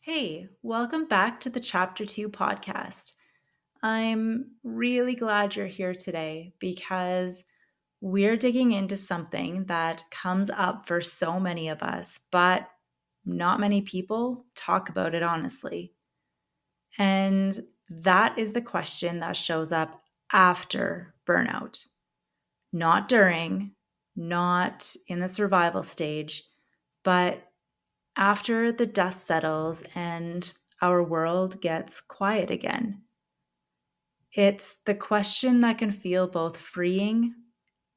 Hey, welcome back to the Chapter 2 podcast. I'm really glad you're here today because we're digging into something that comes up for so many of us, but not many people talk about it honestly. And that is the question that shows up after burnout, not during, not in the survival stage, but after the dust settles and our world gets quiet again. It's the question that can feel both freeing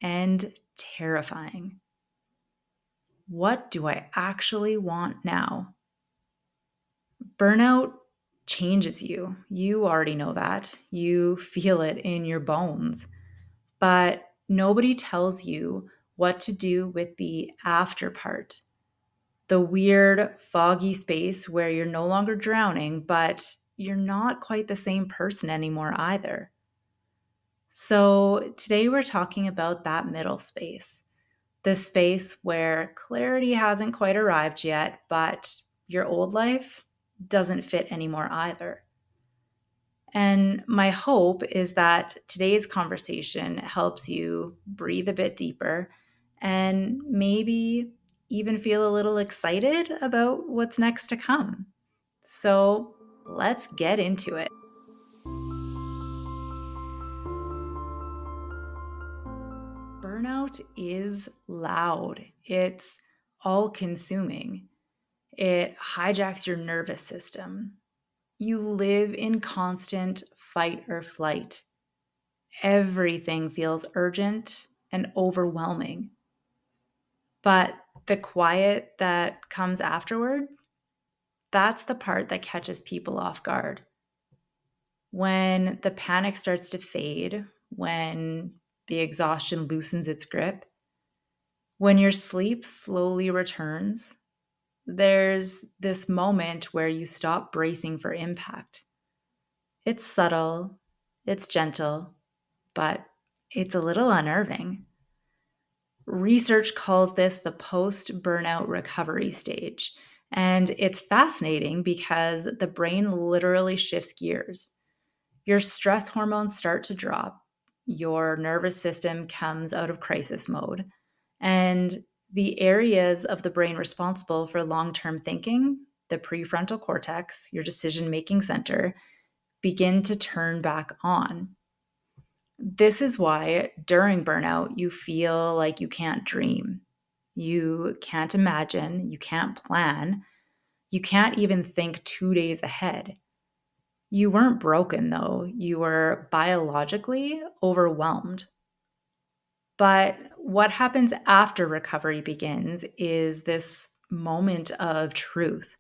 and terrifying. What do I actually want now? Burnout changes you. You already know that. You feel it in your bones. But nobody tells you what to do with the after part, the weird, foggy space where you're no longer drowning, but you're not quite the same person anymore either. So, today we're talking about that middle space, the space where clarity hasn't quite arrived yet, but your old life doesn't fit anymore either. And my hope is that today's conversation helps you breathe a bit deeper and maybe even feel a little excited about what's next to come. So let's get into it. Burnout is loud, it's all consuming, it hijacks your nervous system. You live in constant fight or flight. Everything feels urgent and overwhelming. But the quiet that comes afterward, that's the part that catches people off guard. When the panic starts to fade, when the exhaustion loosens its grip, when your sleep slowly returns, there's this moment where you stop bracing for impact. It's subtle, it's gentle, but it's a little unnerving. Research calls this the post burnout recovery stage. And it's fascinating because the brain literally shifts gears. Your stress hormones start to drop, your nervous system comes out of crisis mode, and the areas of the brain responsible for long term thinking, the prefrontal cortex, your decision making center, begin to turn back on. This is why during burnout, you feel like you can't dream. You can't imagine, you can't plan, you can't even think 2 days ahead. You weren't broken though, you were biologically overwhelmed. But what happens after recovery begins is this moment of truth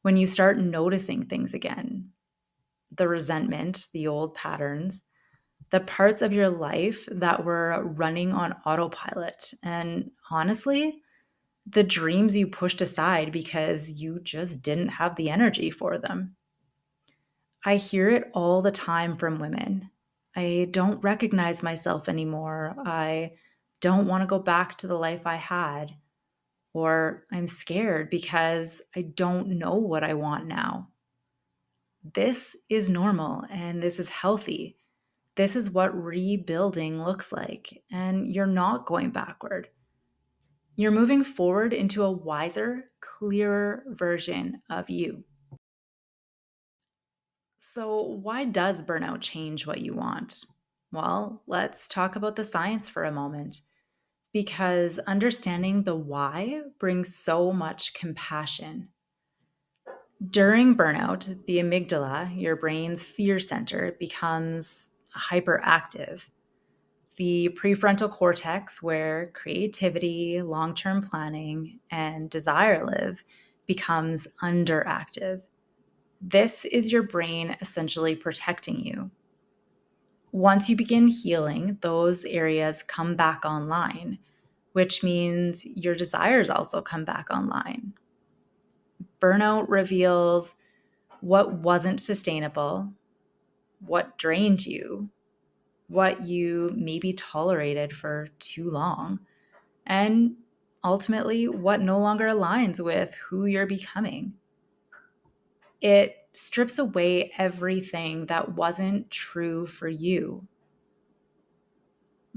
when you start noticing things again, the resentment, the old patterns, the parts of your life that were running on autopilot. And honestly, the dreams you pushed aside because you just didn't have the energy for them. I hear it all the time from women. I don't recognize myself anymore. I don't want to go back to the life I had. Or I'm scared because I don't know what I want now. This is normal and this is healthy. This is what rebuilding looks like. And you're not going backward. You're moving forward into a wiser, clearer version of you. So, why does burnout change what you want? Well, let's talk about the science for a moment because understanding the why brings so much compassion. During burnout, the amygdala, your brain's fear center, becomes hyperactive. The prefrontal cortex, where creativity, long term planning, and desire live, becomes underactive. This is your brain essentially protecting you. Once you begin healing, those areas come back online, which means your desires also come back online. Burnout reveals what wasn't sustainable, what drained you, what you maybe tolerated for too long, and ultimately what no longer aligns with who you're becoming. It strips away everything that wasn't true for you.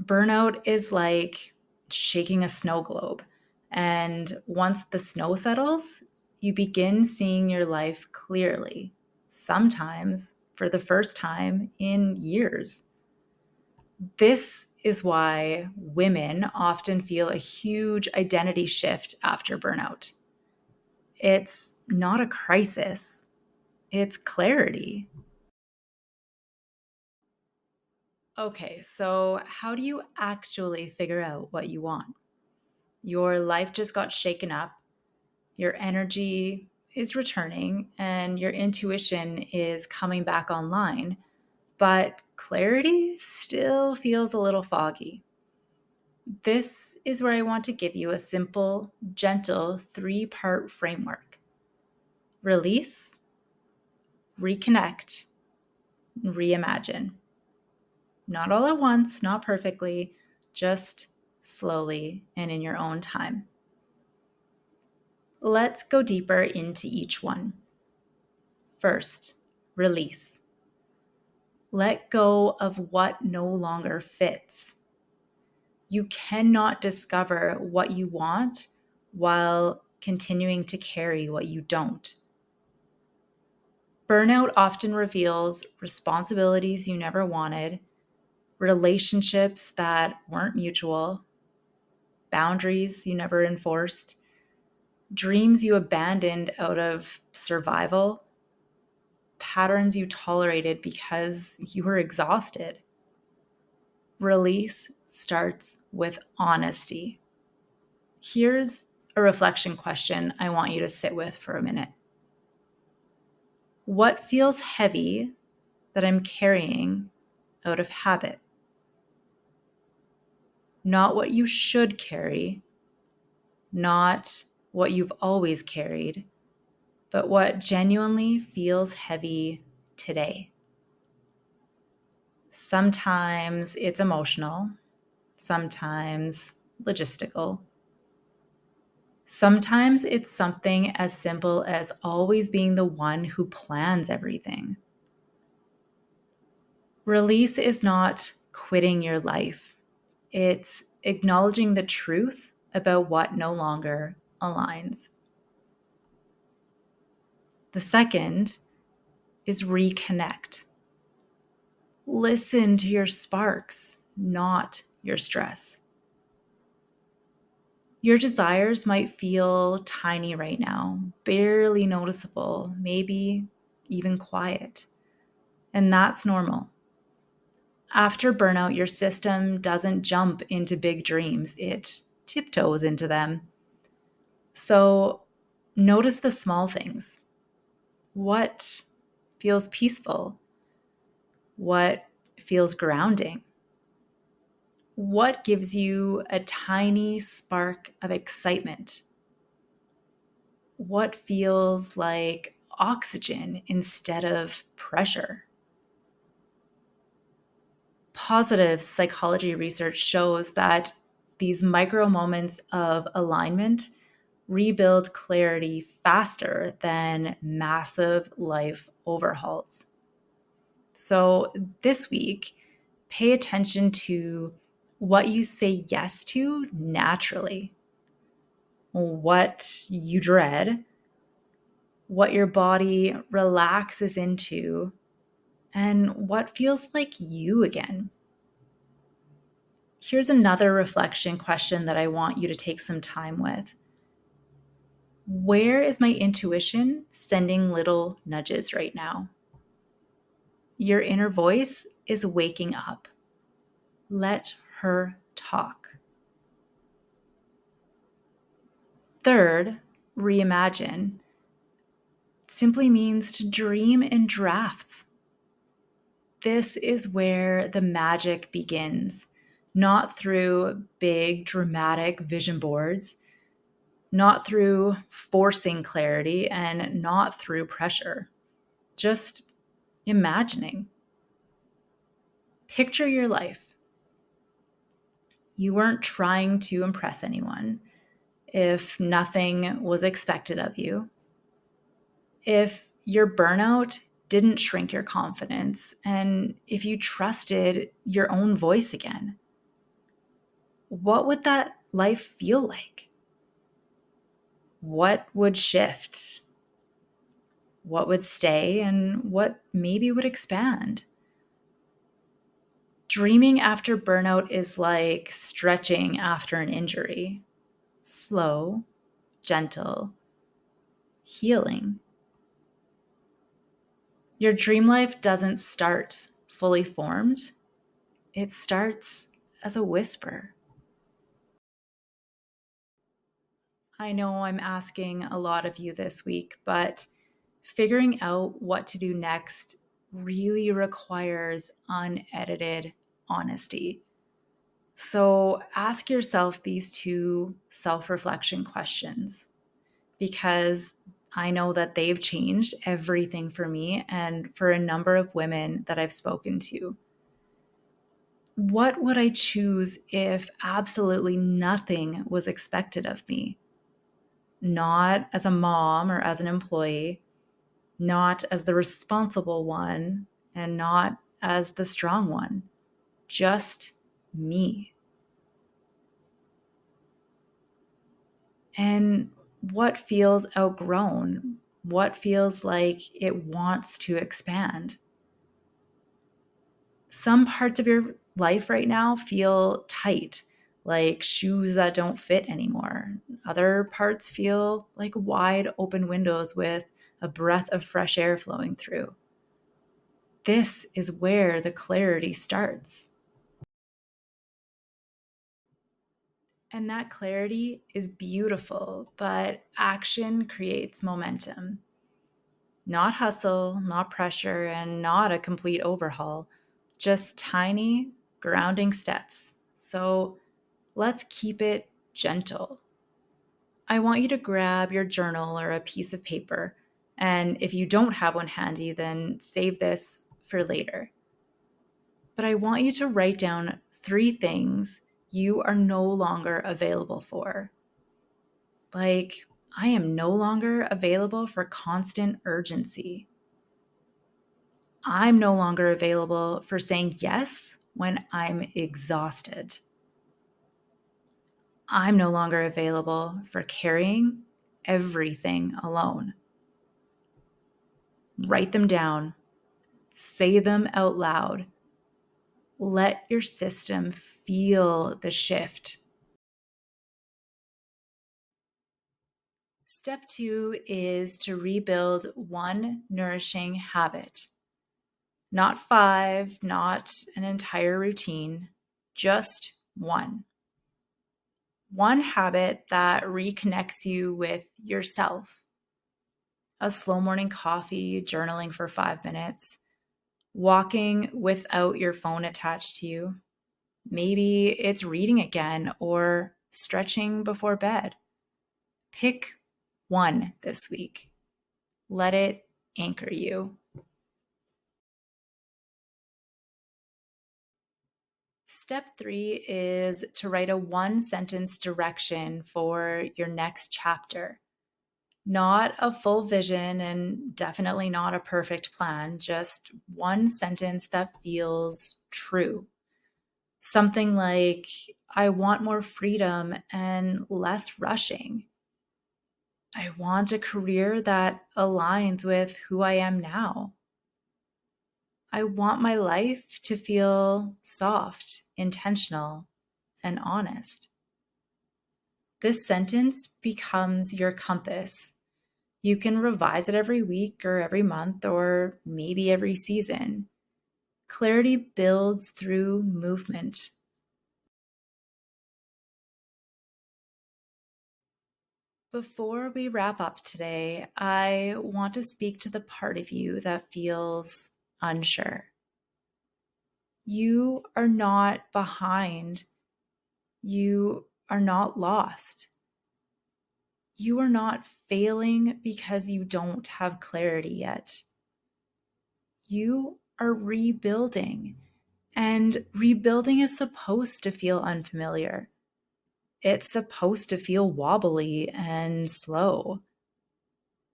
Burnout is like shaking a snow globe. And once the snow settles, you begin seeing your life clearly, sometimes for the first time in years. This is why women often feel a huge identity shift after burnout. It's not a crisis, it's clarity. Okay, so how do you actually figure out what you want? Your life just got shaken up, your energy is returning, and your intuition is coming back online, but clarity still feels a little foggy. This is where I want to give you a simple, gentle 3-part framework: release, reconnect, reimagine. Not all at once, not perfectly, just slowly and in your own time. Let's go deeper into each one. First, release. Let go of what no longer fits. You cannot discover what you want while continuing to carry what you don't. Burnout often reveals responsibilities you never wanted, relationships that weren't mutual, boundaries you never enforced, dreams you abandoned out of survival, patterns you tolerated because you were exhausted. Release starts with honesty. Here's a reflection question I want you to sit with for a minute. What feels heavy that I'm carrying out of habit? Not what you should carry, not what you've always carried, but what genuinely feels heavy today. Sometimes it's emotional, sometimes logistical. Sometimes it's something as simple as always being the one who plans everything. Release is not quitting your life, it's acknowledging the truth about what no longer aligns. The second is reconnect. Listen to your sparks, not your stress. Your desires might feel tiny right now, barely noticeable, maybe even quiet. And that's normal. After burnout, your system doesn't jump into big dreams, it tiptoes into them. So notice the small things. What feels peaceful? What feels grounding? What gives you a tiny spark of excitement? What feels like oxygen instead of pressure? Positive psychology research shows that these micro moments of alignment rebuild clarity faster than massive life overhauls. So, this week, pay attention to what you say yes to naturally, what you dread, what your body relaxes into, and what feels like you again. Here's another reflection question that I want you to take some time with. Where is my intuition sending little nudges right now? Your inner voice is waking up. Let her talk. Third, reimagine simply means to dream in drafts. This is where the magic begins, not through big, dramatic vision boards, not through forcing clarity, and not through pressure. Just imagining. Picture your life. You weren't trying to impress anyone. If nothing was expected of you, if Your burnout didn't shrink your confidence. And if you trusted your own voice again, what would that life feel like? What would shift? What would stay? And what maybe would expand? Dreaming after burnout is like stretching after an injury, slow, gentle, healing. Your dream life doesn't start fully formed, it starts as a whisper. I know I'm asking a lot of you this week, but figuring out what to do next really requires unedited honesty. So ask yourself these two self reflection questions because I know that they've changed everything for me and for a number of women that I've spoken to. What would I choose if absolutely nothing was expected of me? Not as a mom or as an employee, not as the responsible one, and not as the strong one, just me. And what feels outgrown? What feels like it wants to expand? Some parts of your life right now feel tight, like shoes that don't fit anymore. Other parts feel like wide open windows with a breath of fresh air flowing through. This is where the clarity starts. And that clarity is beautiful, but action creates momentum. Not hustle, not pressure, and not a complete overhaul, just tiny, grounding steps. So let's keep it gentle. I want you to grab your journal or a piece of paper. And if you don't have one handy, then save this for later. But I want you to write down 3 things you are no longer available for. Like, I am no longer available for constant urgency. I'm no longer available for saying yes when I'm exhausted. I'm no longer available for carrying everything alone. Write them down, say them out loud. Let your system feel the shift. Step 2 is to rebuild one nourishing habit. Not 5, not an entire routine, just one. One habit that reconnects you with yourself. A slow morning coffee, journaling for 5 minutes, walking without your phone attached to you. Maybe it's reading again or stretching before bed. Pick one this week. Let it anchor you. Step 3 is to write a 1 sentence direction for your next chapter. Not a full vision and definitely not a perfect plan, just 1 sentence that feels true. Something like, I want more freedom and less rushing. I want a career that aligns with who I am now. I want my life to feel soft, intentional, and honest. This sentence becomes your compass. You can revise it every week or every month or maybe every season. Clarity builds through movement. Before we wrap up today, I want to speak to the part of you that feels unsure. You are not behind. You are not lost. You are not failing because you don't have clarity yet. You are rebuilding, and rebuilding is supposed to feel unfamiliar. It's supposed to feel wobbly and slow.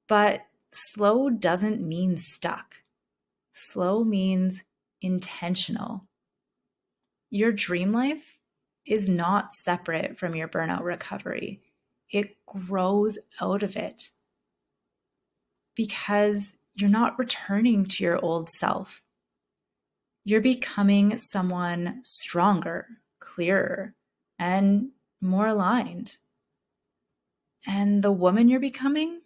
But Slow doesn't mean stuck. Slow means intentional. Your dream life is not separate from your burnout recovery. It grows out of it because you're not returning to your old self. You're becoming someone stronger, clearer, and more aligned. And the woman you're becoming,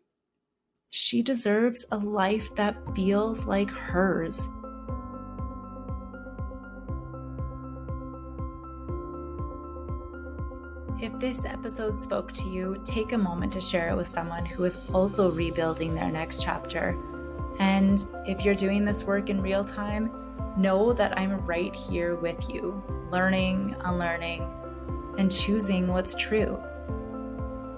she deserves a life that feels like hers. If this episode spoke to you, take a moment to share it with someone who is also rebuilding their next chapter. And if you're doing this work in real time, know that I'm right here with you, learning, unlearning, and choosing what's true.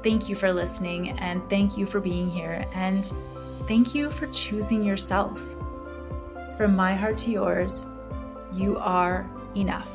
Thank you for listening, and thank you for being here, and thank you for choosing yourself. From my heart to yours, you are enough.